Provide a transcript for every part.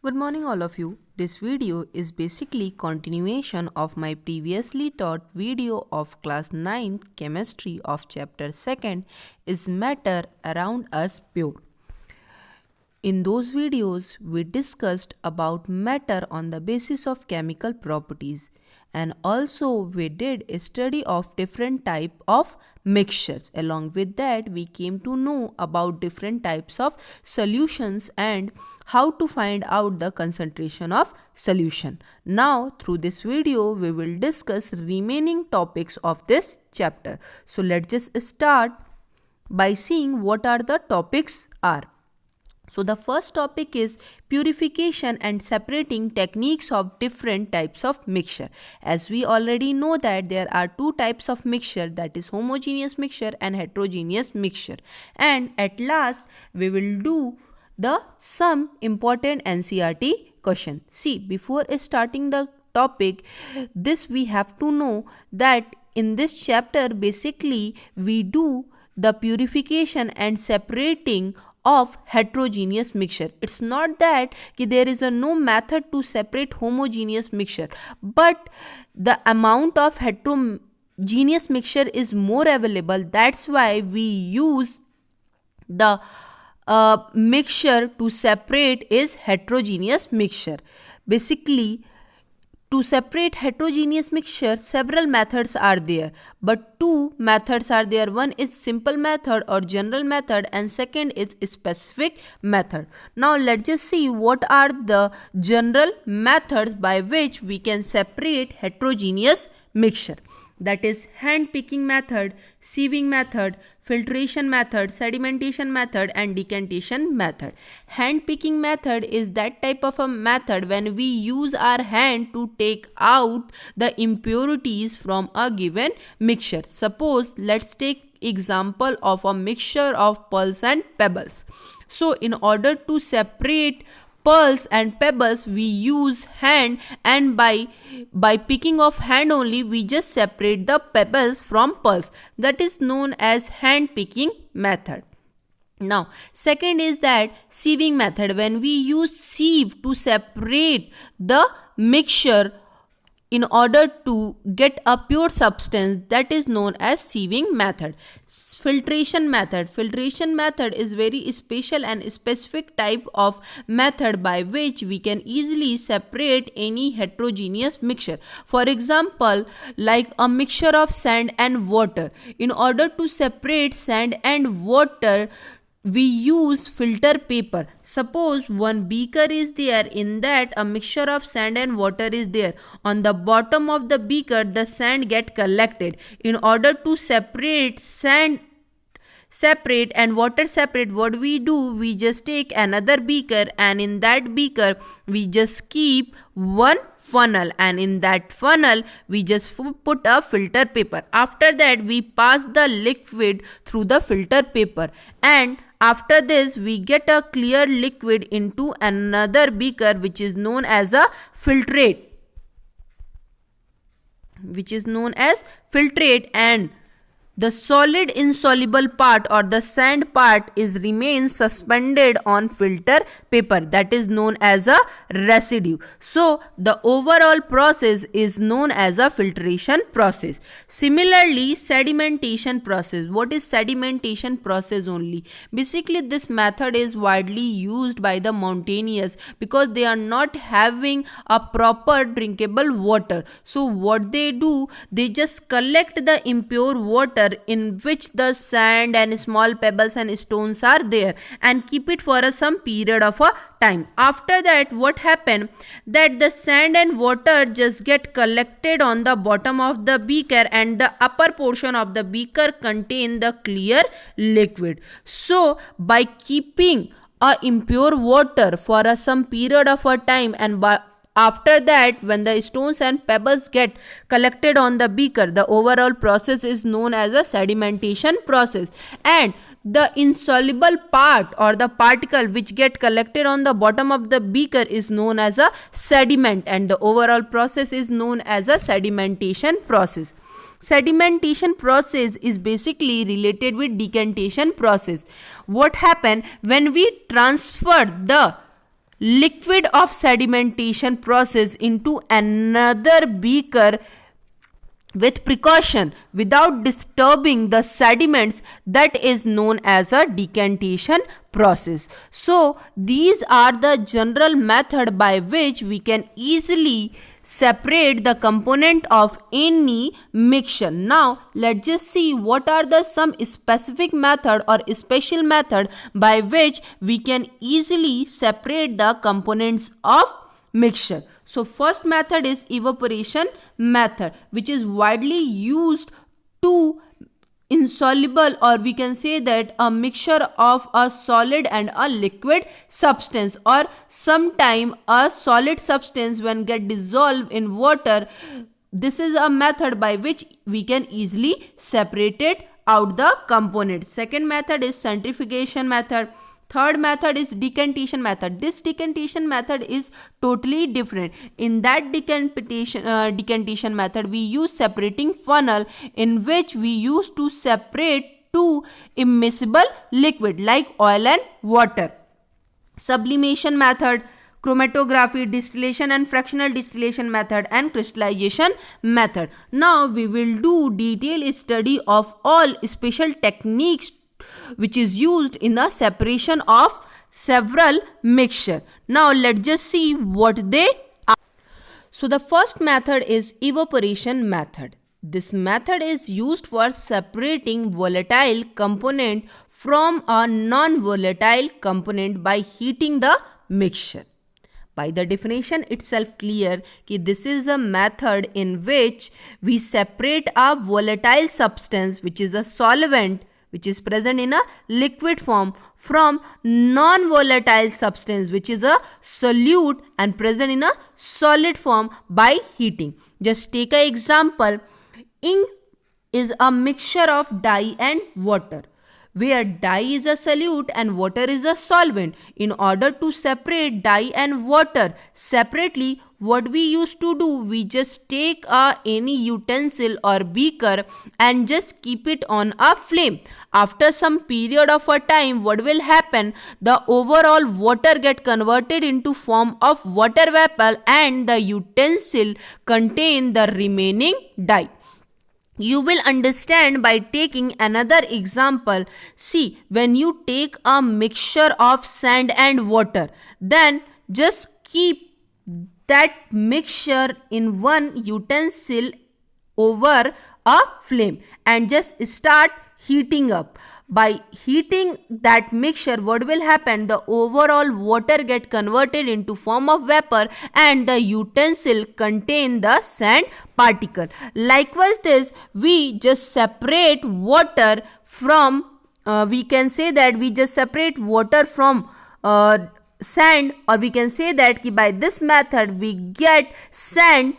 Good morning all of you. This video is basically continuation of my previously taught video of class 9th chemistry of chapter 2nd is matter around us pure. In those videos, we discussed about matter on the basis of chemical properties, and also we did a study of different type of mixtures. Along with that, we came to know about different types of solutions and how to find out the concentration of solution. Now, through this video, we will discuss remaining topics of this chapter. So let's just start by seeing what are the topics are. So the first topic is purification and separating techniques of different types of mixture. As we already know that there are two types of mixture, that is homogeneous mixture and heterogeneous mixture. And at last we will do the some important NCERT question. See, before starting the topic, this we have to know that in this chapter basically we do the purification and separating of heterogeneous mixture. It's not that there is no method to separate homogeneous mixture, but the amount of heterogeneous mixture is more available. That's why we use the mixture to separate is heterogeneous mixture. Basically, to separate heterogeneous mixture, several methods are there, but two methods are there. One is simple method or general method, and second is specific method. Now let's just see what are the general methods by which we can separate heterogeneous mixture. That is hand picking method, sieving method, filtration method, sedimentation method, and decantation method. Hand picking method is that type of a method when we use our hand to take out the impurities from a given mixture. Suppose let's take example of a mixture of pearls and pebbles. So in order to separate pearls and pebbles, we use hand, and by picking of hand only we just separate the pebbles from pearls. That is known as hand picking method. Now second is that sieving method, when we use sieve to separate the mixture in order to get a pure substance, that is known as sieving method. Filtration method is very special and specific type of method by which we can easily separate any heterogeneous mixture. For example, like a mixture of sand and water. In order to separate sand and water, we use filter paper. Suppose one beaker is there, in that a mixture of sand and water is there. On the bottom of the beaker, the sand get collected. In order to separate sand separate and water separate, what we do, we just take another beaker, and in that beaker we just keep one funnel, and in that funnel we just put a filter paper. After that we pass the liquid through the filter paper, and after this we get a clear liquid into another beaker which is known as a filtrate, and the solid insoluble part or the sand part is remains suspended on filter paper, that is known as a residue. So the overall process is known as a filtration process. Similarly, sedimentation process. What is sedimentation process only? Basically this method is widely used by the mountaineers because they are not having a proper drinkable water. So what they do, they just collect the impure water in which the sand and small pebbles and stones are there, and keep it for some period of a time. After that, what happened, that the sand and water just get collected on the bottom of the beaker, and the upper portion of the beaker contain the clear liquid. So by keeping a impure water for some period of a time, and after that, when the stones and pebbles get collected on the beaker, the overall process is known as a sedimentation process. And the insoluble part or the particle which get collected on the bottom of the beaker is known as a sediment, and the overall process is known as a sedimentation process. Sedimentation process is basically related with decantation process. What happen when we transfer the liquid of sedimentation process into another beaker with precaution without disturbing the sediments, that is known as a decantation process. So these are the general method by which we can easily separate the component of any mixture. Now let's just see what are the some specific method or special method by which we can easily separate the components of mixture. So first method is evaporation method, which is widely used to insoluble, or we can say that a mixture of a solid and a liquid substance, or sometime a solid substance when get dissolved in water. This is a method by which we can easily separate it out the component. Second method is centrifugation method. Third method is decantation method. This decantation method is totally different. In that decantation method, we use separating funnel, in which we use to separate two immiscible liquid like oil and water. Sublimation method, chromatography, distillation and fractional distillation method, and crystallization method. Now we will do detailed study of all special techniques which is used in the separation of several mixture. Now let's just see what they are. So the first method is evaporation method. This method is used for separating volatile component from a non-volatile component by heating the mixture. By the definition itself clear that this is a method in which we separate a volatile substance, which is a solvent, which is present in a liquid form, from non-volatile substance, which is a solute and present in a solid form, by heating. Just take an example. Ink is a mixture of dye and water, where dye is a solute and water is a solvent. In order to separate dye and water separately, what we used to do, we just take any utensil or beaker and just keep it on a flame. After some period of a time, what will happen? The overall water get converted into form of water vapor, and the utensil contain the remaining dye. You will understand by taking another example. See, when you take a mixture of sand and water, then just keep that mixture in one utensil over a flame and just start heating up. By heating that mixture, what will happen? The overall water get converted into form of vapor, and the utensil contain the sand particle. Likewise, this we just separate water from. We can say that we just separate water from sand, or we can say that by this method we get sand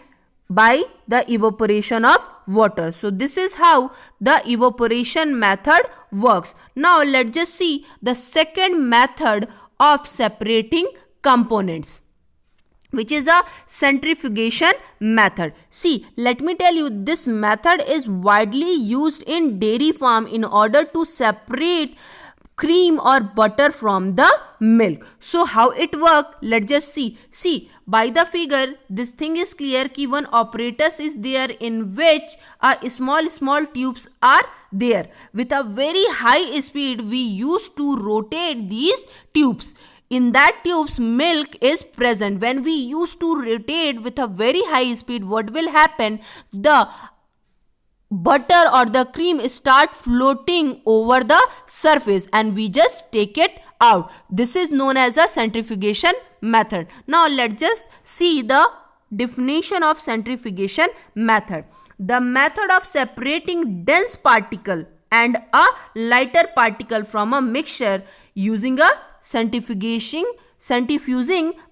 by the evaporation of water. So this is how the evaporation method works. Now let's just see the second method of separating components, which is a centrifugation method. See, let me tell you, this method is widely used in dairy farm in order to separate cream or butter from the milk. So how it works, let's just see. See, by the figure, this thing is clear कि one apparatus is there in which a small tubes are there. With a very high speed, we used to rotate these tubes. In that tubes, milk is present. When we used to rotate with a very high speed, what will happen? The butter or the cream start floating over the surface, and we just take it out. This is known as a centrifugation method. Now let's just see the definition of centrifugation method. The method of separating dense particle and a lighter particle from a mixture using a centrifuging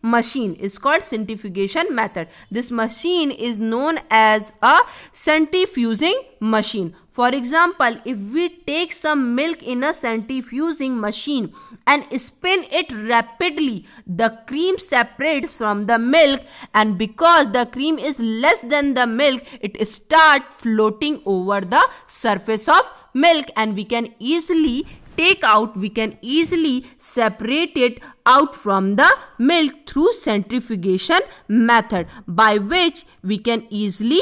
machine is called centrifugation method. This machine is known as a centrifuging machine. For example, if we take some milk in a centrifuging machine and spin it rapidly, the cream separates from the milk, and because the cream is less than the milk, it starts floating over the surface of milk, and we can easily take out, we can easily separate it out from the milk through centrifugation method, by which we can easily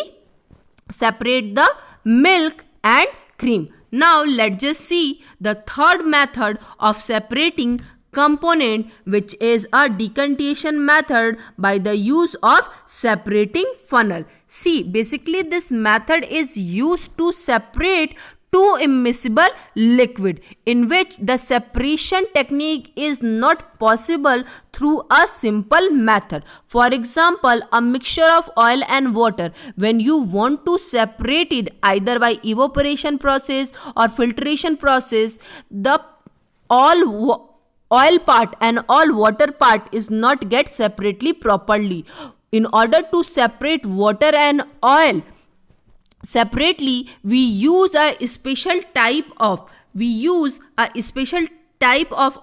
separate the milk and cream. Now let's just see the third method of separating component, which is a decantation method by the use of separating funnel. See, basically this method is used to separate two immiscible liquid, in which the separation technique is not possible through a simple method. For example, a mixture of oil and water, when you want to separate it either by evaporation process or filtration process, the all oil part and all water part is not get separately properly. In order to separate water and oil separately, we use a special type of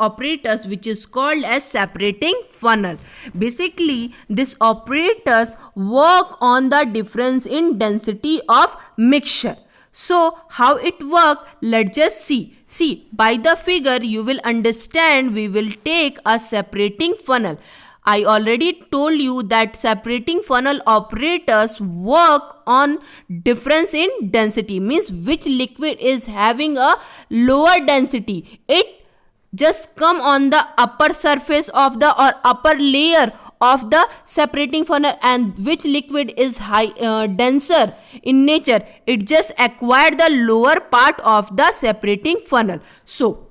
operators which is called as separating funnel. Basically, these operators work on the difference in density of mixture. So how it work, let's just see. See, by the figure you will understand. We will take a separating funnel. I already told you that separating funnel operators work on difference in density, means which liquid is having a lower density. It just come on the upper surface of the or upper layer of the separating funnel, and which liquid is denser in nature, it just acquired the lower part of the separating funnel. So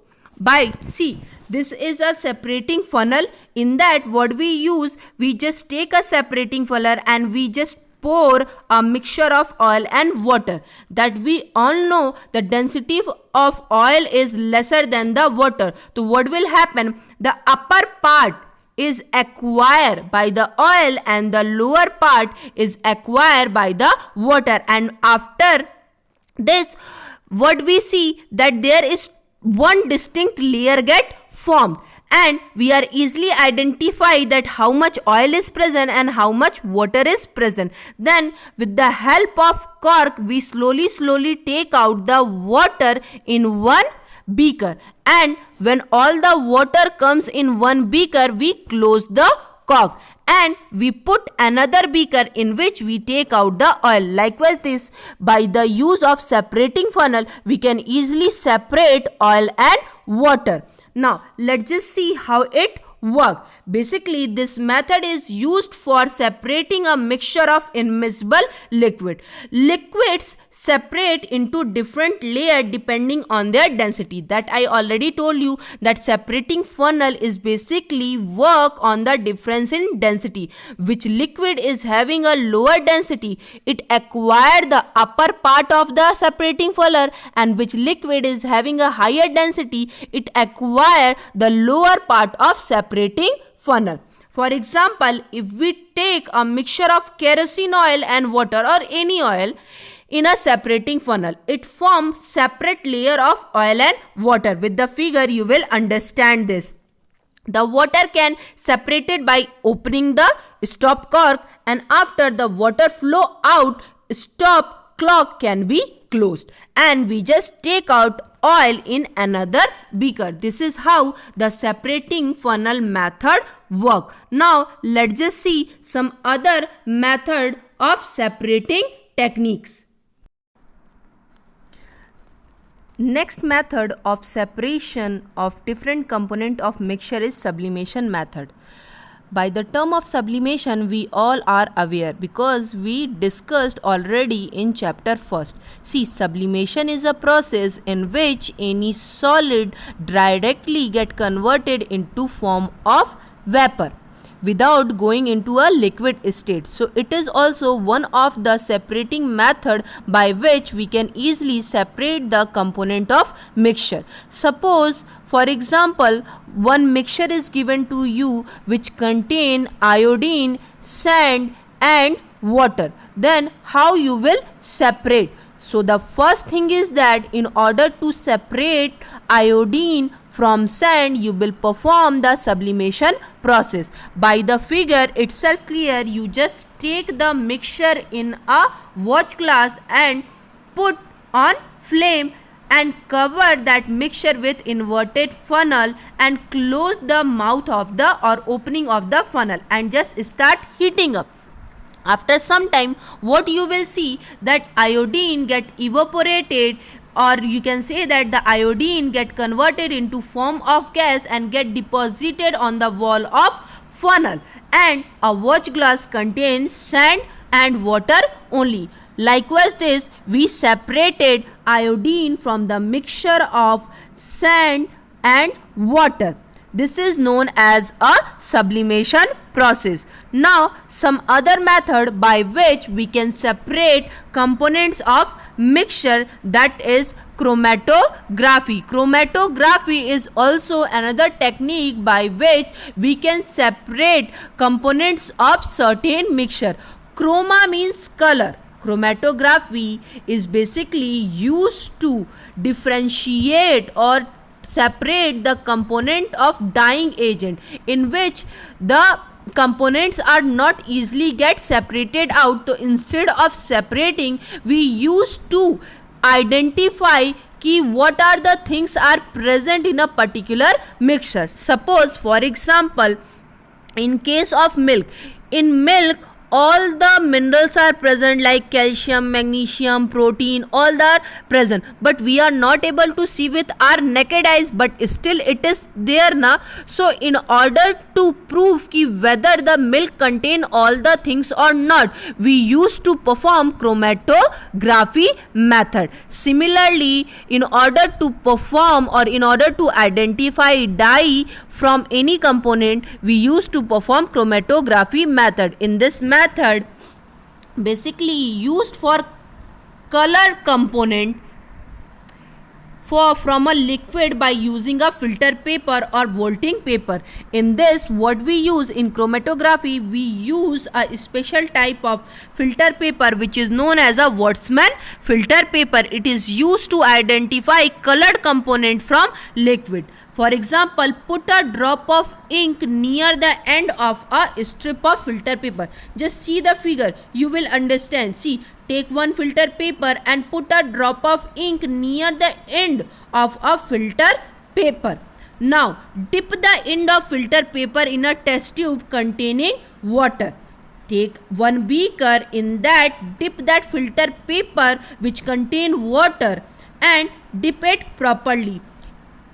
this is a separating funnel. In that, what we use, we just take a separating funnel and we just pour a mixture of oil and water. That we all know the density of oil is lesser than the water. So what will happen? The upper part is acquired by the oil and the lower part is acquired by the water. And after this, what we see, that there is one distinct layer get formed, and we are easily identify that how much oil is present and how much water is present. Then with the help of cork, we slowly take out the water in one beaker, and when all the water comes in one beaker, we close the cork and we put another beaker in which we take out the oil. Likewise, this by the use of separating funnel, we can easily separate oil and water. Now let's just see how it works. Basically, this method is used for separating a mixture of immiscible liquid. Liquids separate into different layers depending on their density. That I already told you, that separating funnel is basically work on the difference in density. Which liquid is having a lower density, it acquire the upper part of the separating funnel, and which liquid is having a higher density, it acquire the lower part of separating funnel. For example, if we take a mixture of kerosene oil and water or any oil in a separating funnel, it forms separate layer of oil and water. With the figure you will understand this. The water can separate it by opening the stop cork, and after the water flow out, stop cork can be closed, and we just take out oil in another beaker. This is how the separating funnel method work. Now let's just see some other method of separating techniques. Next method of separation of different component of mixture is sublimation method. By the term of sublimation, we all are aware because we discussed already in chapter 1st. See, sublimation is a process in which any solid directly get converted into form of vapor without going into a liquid state. So it is also one of the separating method by which we can easily separate the component of mixture. Suppose, for example, one mixture is given to you which contain iodine, sand and water. Then how you will separate? So the first thing is that in order to separate iodine from sand, you will perform the sublimation process. By the figure itself clear, you just take the mixture in a watch glass and put on flame, and cover that mixture with inverted funnel and close the mouth of the or opening of the funnel and just start heating up. After some time, what you will see that iodine get evaporated, or you can say that the iodine get converted into form of gas and get deposited on the wall of funnel, and a watch glass contains sand and water only. Likewise, this we separated iodine from the mixture of sand and water. This is known as a sublimation process. Now, some other method by which we can separate components of mixture, that is chromatography. Chromatography is also another technique by which we can separate components of certain mixture. Chroma means color. Chromatography is basically used to differentiate or separate the component of dyeing agent, in which the components are not easily get separated out. So instead of separating, we used to identify ki what are the things are present in a particular mixture. Suppose for example, in case of milk, in milk all the minerals are present like calcium, magnesium, protein, all are present, but we are not able to see with our naked eyes, but still it is there na. So in order to prove ki whether the milk contain all the things or not, we used to perform chromatography method. Similarly, in order to perform or in order to identify dye from any component, we used to perform chromatography method. In this method, basically used for color component from a liquid by using a filter paper or volting paper. In this, what we use in chromatography, we use a special type of filter paper which is known as a Watsman filter paper. It is used to identify colored component from liquid. For example, put a drop of ink near the end of a strip of filter paper. Just see the figure, you will understand. See, take one filter paper and put a drop of ink near the end of a filter paper. Now, dip the end of filter paper in a test tube containing water. Take one beaker, in that dip that filter paper which contain water and dip it properly.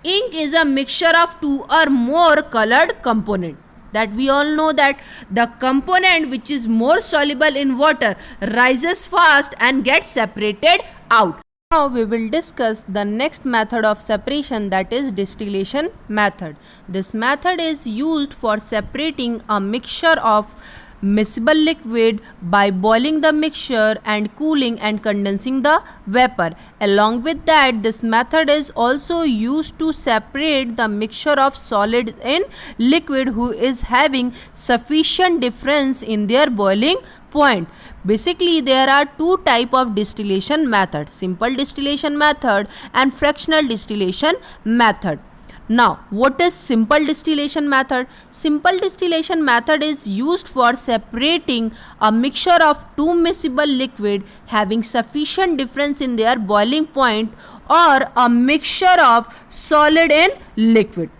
Ink is a mixture of two or more colored component. That we all know that the component which is more soluble in water rises fast and gets separated out. Now we will discuss the next method of separation, that is distillation method. This method is used for separating a mixture of miscible liquid by boiling the mixture and cooling and condensing the vapor. Along with that, this method is also used to separate the mixture of solid in liquid who is having sufficient difference in their boiling point. Basically, there are two type of distillation method: simple distillation method and fractional distillation method. Now, what is simple distillation method? Simple distillation method is used for separating a mixture of two miscible liquid having sufficient difference in their boiling point, or a mixture of solid in liquid.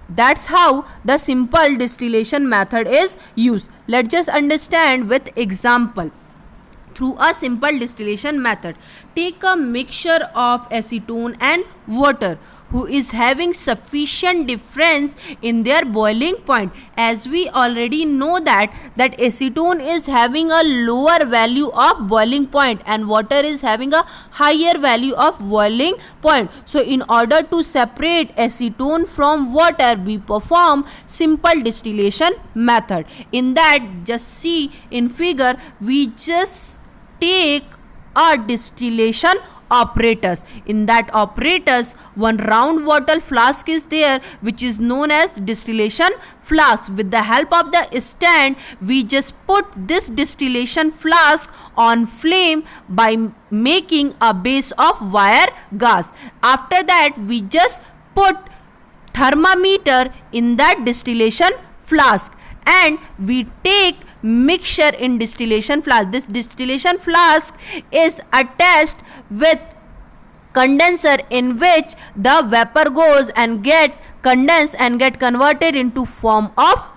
That's how the simple distillation method is used. Let's just understand with example. Through a simple distillation method, take a mixture of acetone and water who is having sufficient difference in their boiling point. As we already know that acetone is having a lower value of boiling point and water is having a higher value of boiling point. So in order to separate acetone from water, we perform simple distillation method. In that, just see in figure, we just take a distillation apparatus. In that apparatus, one round water flask is there which is known as distillation flask. With the help of the stand, we just put this distillation flask on flame by making a base of wire gas. After that, we just put thermometer in that distillation flask and we take mixture in distillation flask. This distillation flask is attached with condenser in which the vapor goes and get condensed and get converted into form of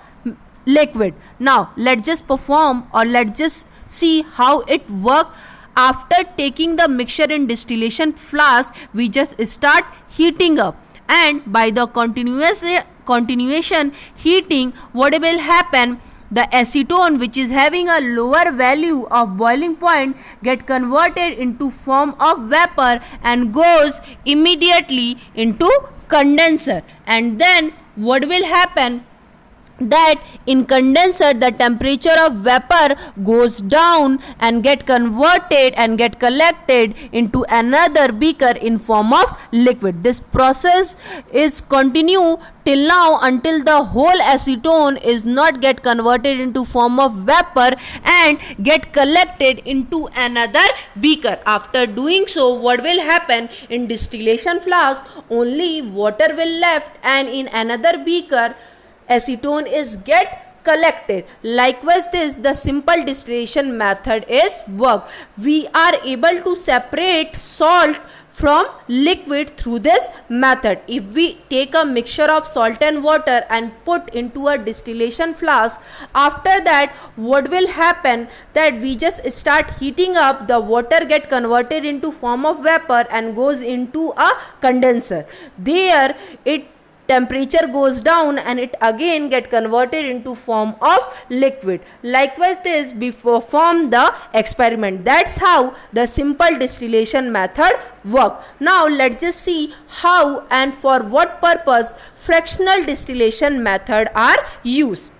liquid. Now let's just perform, or let's just see how it works. After taking the mixture in distillation flask, we just start heating up, and by the continuation heating, what will happen, the acetone, which is having a lower value of boiling point, get converted into form of vapor and goes immediately into condenser. And then what will happen, that in condenser the temperature of vapor goes down and get converted and get collected into another beaker in form of liquid. This process is continue till now until the whole acetone is not get converted into form of vapor and get collected into another beaker. After doing so, what will happen, in distillation flask only water will left, and in another beaker acetone is get collected. Likewise, the simple distillation method is work. We are able to separate salt from liquid through this method. If we take a mixture of salt and water and put into a distillation flask, after that what will happen, that we just start heating up, the water get converted into form of vapor and goes into a condenser. There it temperature goes down and it again get converted into form of liquid. Likewise, this we perform the experiment. That's how the simple distillation method work. Now let's just see how and for what purpose fractional distillation method are used.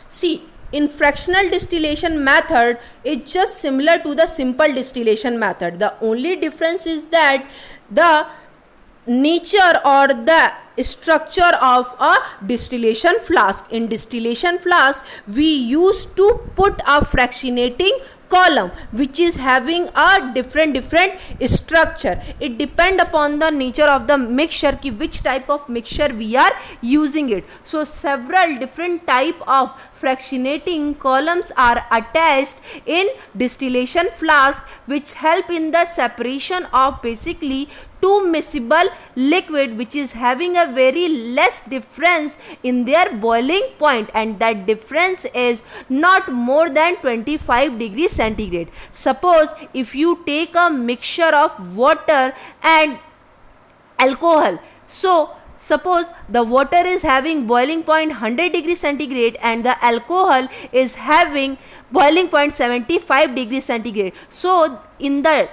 See, in fractional distillation method, it's just similar to the simple distillation method. The only difference is that the nature or the structure of a distillation flask. In distillation flask, we used to put a fractionating column which is having a different structure. It depend upon the nature of the mixture ki which type of mixture we are using it. So several different type of fractionating columns are attached in distillation flask, which help in the separation of basically two miscible liquid which is having a very less difference in their boiling point, and that difference is not more than 25 degrees centigrade. Suppose if you take a mixture of water and alcohol, so suppose the water is having boiling point 100 degrees centigrade and the alcohol is having boiling point 75 degrees centigrade. So in the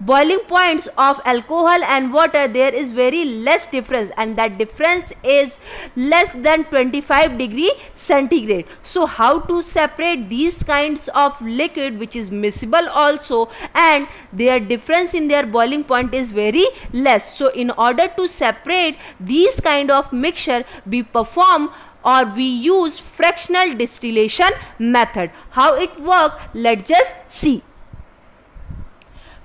boiling points of alcohol and water there is very less difference, and that difference is less than 25 degree centigrade. So how to separate these kinds of liquid which is miscible also and their difference in their boiling point is very less. So in order to separate these kind of mixture, we perform or we use fractional distillation method. How it work, let's just see.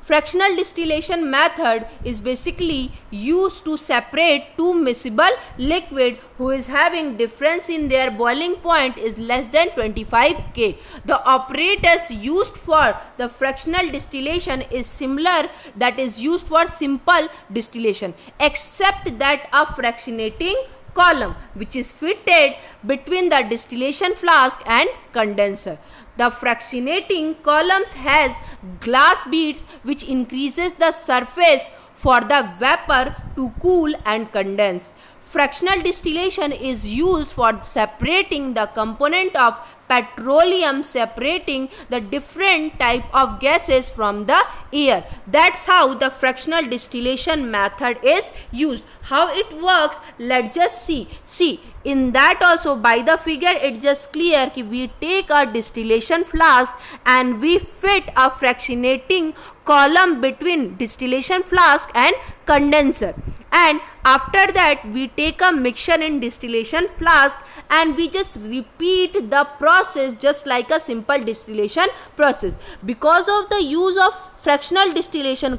Fractional distillation method is basically used to separate two miscible liquid who is having difference in their boiling point is less than 25 K. The operators used for the fractional distillation is similar that is used for simple distillation, except that a fractionating column which is fitted between the distillation flask and condenser. The fractionating columns has glass beads which increases the surface for the vapor to cool and condense. Fractional distillation is used for separating the component of petroleum, separating the different type of gases from the air. That's how the fractional distillation method is used. How it works, let's just see. See, in that also by the figure it just clear कि we take a distillation flask and we fit a fractionating column between distillation flask and condenser, and after that we take a mixture in distillation flask and we just repeat the process just like a simple distillation process. Because of the use of fractional distillation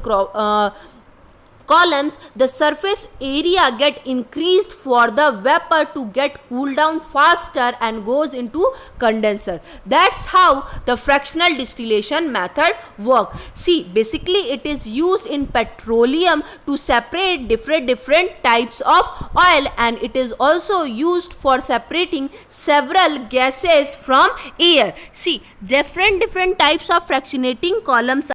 columns, the surface area get increased for the vapor to get cooled down faster and goes into condenser. That's how the fractional distillation method work. See, basically it is used in petroleum to separate different types of oil, and it is also used for separating several gases from air. See, different types of fractionating columns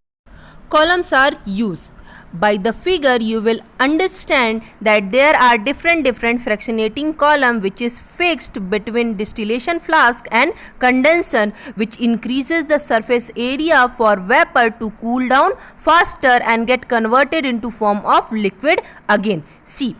are used. By the figure you will understand that there are different fractionating column which is fixed between distillation flask and condenser, which increases the surface area for vapor to cool down faster and get converted into form of liquid again. See,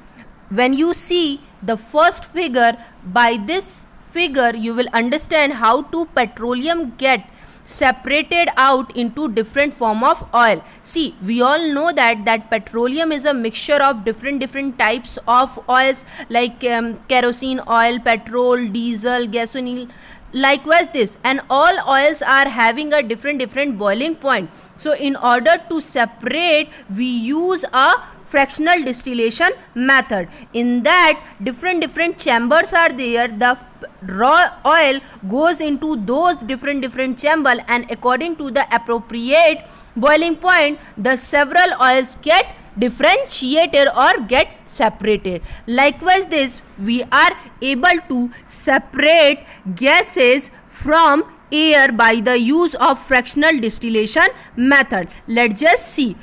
when you see the first figure, by this figure you will understand how to petroleum get separated out into different form of oil. See, we all know that petroleum is a mixture of different types of oils like kerosene oil, petrol, diesel, gasoline. Likewise this, and all oils are having a different boiling point. So in order to separate, we use a fractional distillation method. In that, different chambers are there. The raw oil goes into those different chamber, and according to the appropriate boiling point, the several oils get differentiated or get separated. Likewise this, we are able to separate gases from air by the use of fractional distillation method. Let's just see.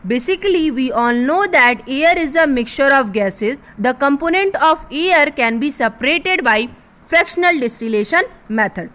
Basically, we all know that air is a mixture of gases. The component of air can be separated by fractional distillation method.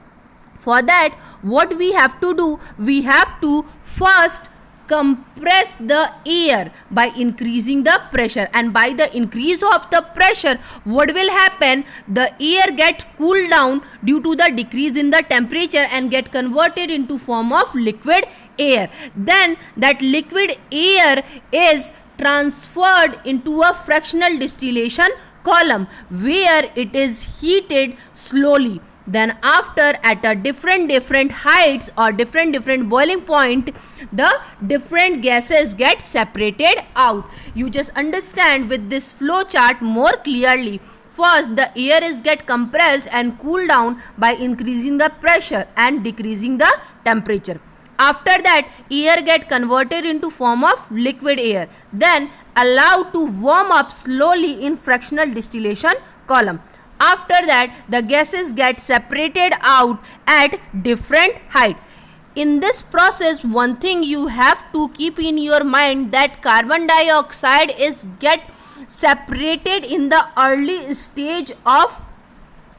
For that, what we have to do, we have to first compress the air by increasing the pressure, and by the increase of the pressure, what will happen, the air get cooled down due to the decrease in the temperature and get converted into form of liquid air. Then that liquid air is transferred into a fractional distillation column where it is heated slowly. Then after, at a different heights or different boiling point, the different gases get separated out. You just understand with this flow chart more clearly. First, the air is get compressed and cooled down by increasing the pressure and decreasing the temperature. After that, air get converted into form of liquid air, then allowed to warm up slowly in fractional distillation column. After that, the gases get separated out at different height. In this process, one thing you have to keep in your mind, that carbon dioxide is get separated in the early stage of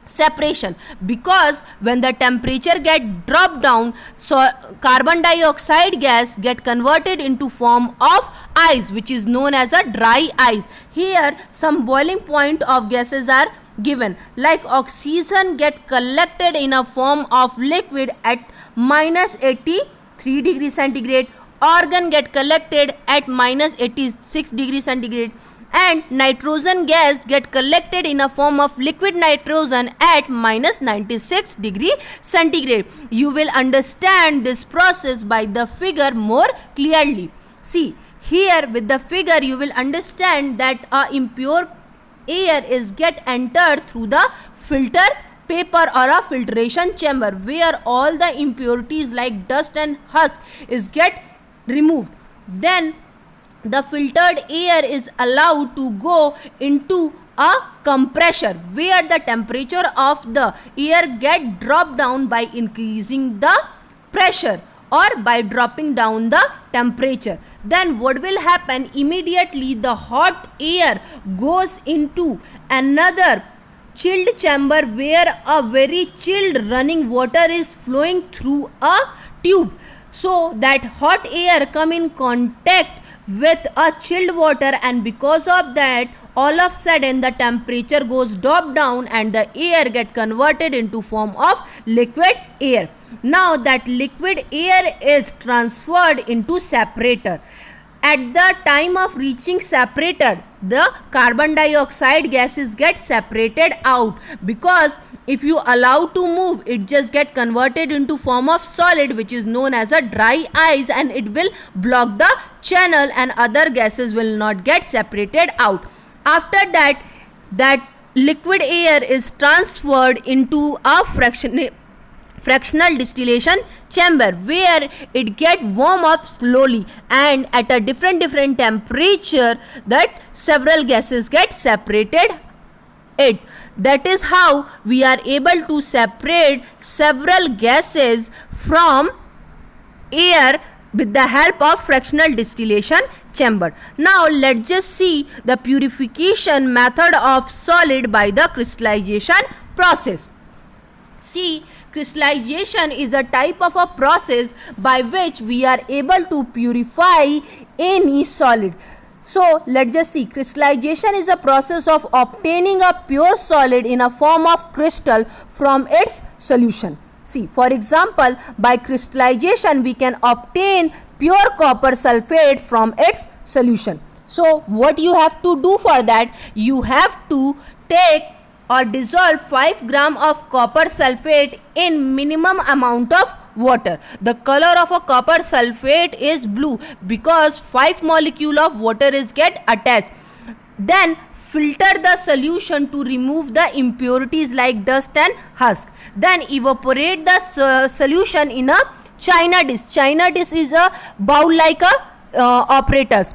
separation, because when the temperature get dropped down, so carbon dioxide gas get converted into form of ice, which is known as a dry ice. Here some boiling point of gases are given, like oxygen get collected in a form of liquid at minus 83 degrees centigrade, argon get collected at minus 86 degrees centigrade, and nitrogen gas get collected in a form of liquid nitrogen at minus 96 degree centigrade. You will understand this process by the figure more clearly. See, here with the figure you will understand that impure air is get entered through the filter paper or a filtration chamber, where all the impurities like dust and husk is get removed. Then the filtered air is allowed to go into a compressor, where the temperature of the air get dropped down by increasing the pressure or by dropping down the temperature. Then what will happen, immediately the hot air goes into another chilled chamber where a very chilled running water is flowing through a tube. So that hot air come in contact with a chilled water, and because of that, all of a sudden the temperature goes drop down and the air get converted into form of liquid air. Now that liquid air is transferred into separator. At the time of reaching separator, the carbon dioxide gases get separated out, because if you allow to move, it just get converted into form of solid, which is known as a dry ice, and it will block the channel and other gases will not get separated out. After that liquid air is transferred into a fractional distillation chamber, where it get warm up slowly, and at a different temperature, that several gases get separated it. That is how we are able to separate several gases from air with the help of fractional distillation chamber. Now let's just see the purification method of solid by the crystallization process. See, crystallization is a type of a process by which we are able to purify any solid. So let's just see, crystallization is a process of obtaining a pure solid in a form of crystal from its solution. See, for example, by crystallization we can obtain pure copper sulfate from its solution. So what you have to do for that, you have to take or dissolve 5 gram of copper sulfate in minimum amount of water. The color of a copper sulfate is blue because 5 molecule of water is get attached. Then filter the solution to remove the impurities like dust and husk. Then evaporate the solution in a china dish. China dish is a bowl like a apparatus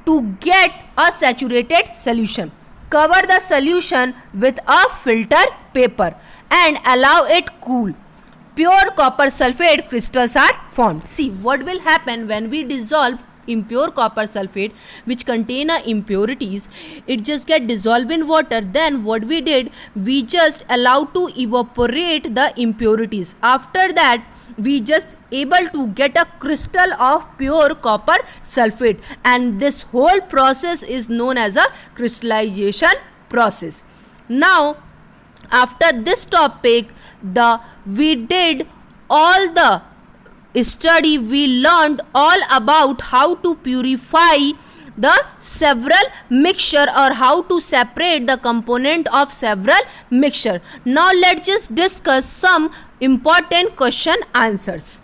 to get a saturated solution. Cover the solution with a filter paper and allow it cool. Pure copper sulfate crystals are formed. See what will happen when we dissolve impure copper sulfate which contain impurities. It just get dissolved in water. Then what we did, we just allowed to evaporate the impurities. After that we just able to get a crystal of pure copper sulfate, and this whole process is known as a crystallization process. Now after this topic, we did all the study, we learned all about how to purify the several mixture or how to separate the component of several mixture. Now let's just discuss some important question answers.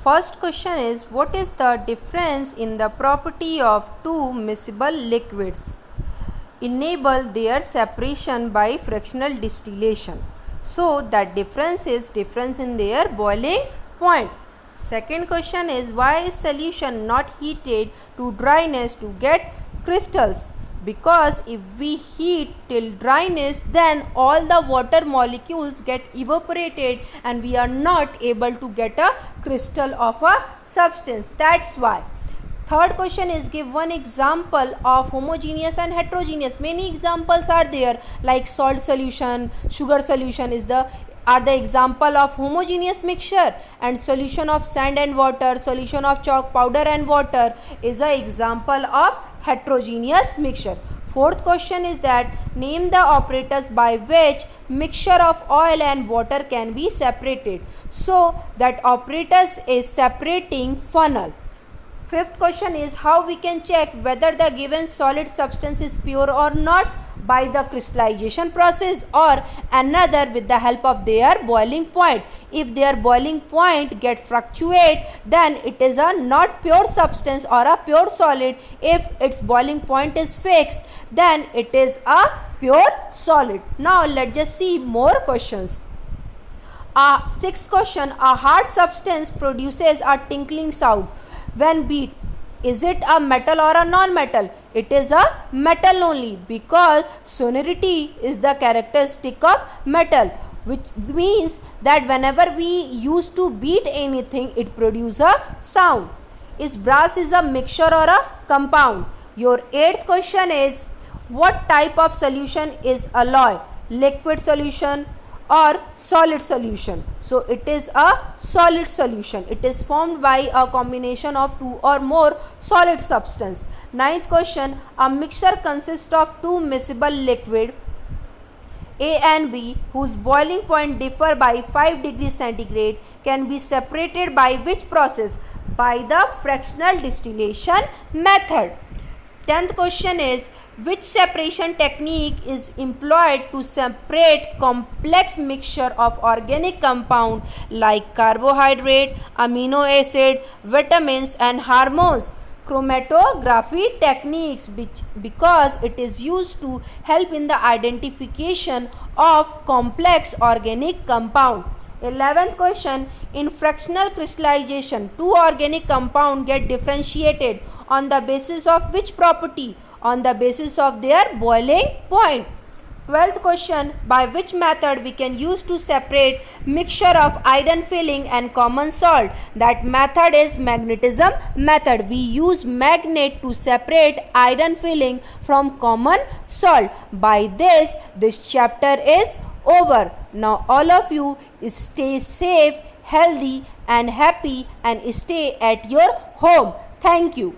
First question is, what is the difference in the property of two miscible liquids? Enable their separation by fractional distillation. So that difference is difference in their boiling point. Second question is, why is solution not heated to dryness to get crystals? Because if we heat till dryness, then all the water molecules get evaporated and we are not able to get a crystal of a substance. That's why. Third question is, give one example of homogeneous and heterogeneous. Many examples are there, like salt solution, sugar solution are the example of homogeneous mixture, and solution of sand and water, solution of chalk powder and water is an example of heterogeneous mixture. Fourth question is that, name the operators by which mixture of oil and water can be separated. So that operators is separating funnel. Fifth question is, how we can check whether the given solid substance is pure or not? By the crystallization process or another with the help of their boiling point. If their boiling point get fluctuate, then it is a not pure substance or a pure solid. If its boiling point is fixed, then it is a pure solid. Now let's just see more questions. Sixth question, a hard substance produces a tinkling sound when beat. Is it a metal or a non-metal? It is a metal only, because sonority is the characteristic of metal, which means that whenever we used to beat anything, it produces a sound. Is brass is a mixture or a compound? Your eighth question is, what type of solution is alloy? Liquid solution or solid solution? So it is a solid solution. It is formed by a combination of two or more solid substance. Ninth question, a mixture consists of two miscible liquid A and B whose boiling point differ by 5 degrees centigrade can be separated by which process? by the fractional distillation method. 10th question is, which separation technique is employed to separate complex mixture of organic compound like carbohydrate, amino acid, vitamins and hormones? Chromatography techniques, because it is used to help in the identification of complex organic compound. 11th question, in fractional crystallization, two organic compounds get differentiated on the basis of which property? On the basis of their boiling point. 12th question, by which method we can use to separate mixture of iron filling and common salt? That method is magnetism method. We use magnet to separate iron filling from common salt. By this chapter is over. Now all of you stay safe, healthy and happy and stay at your home. Thank you.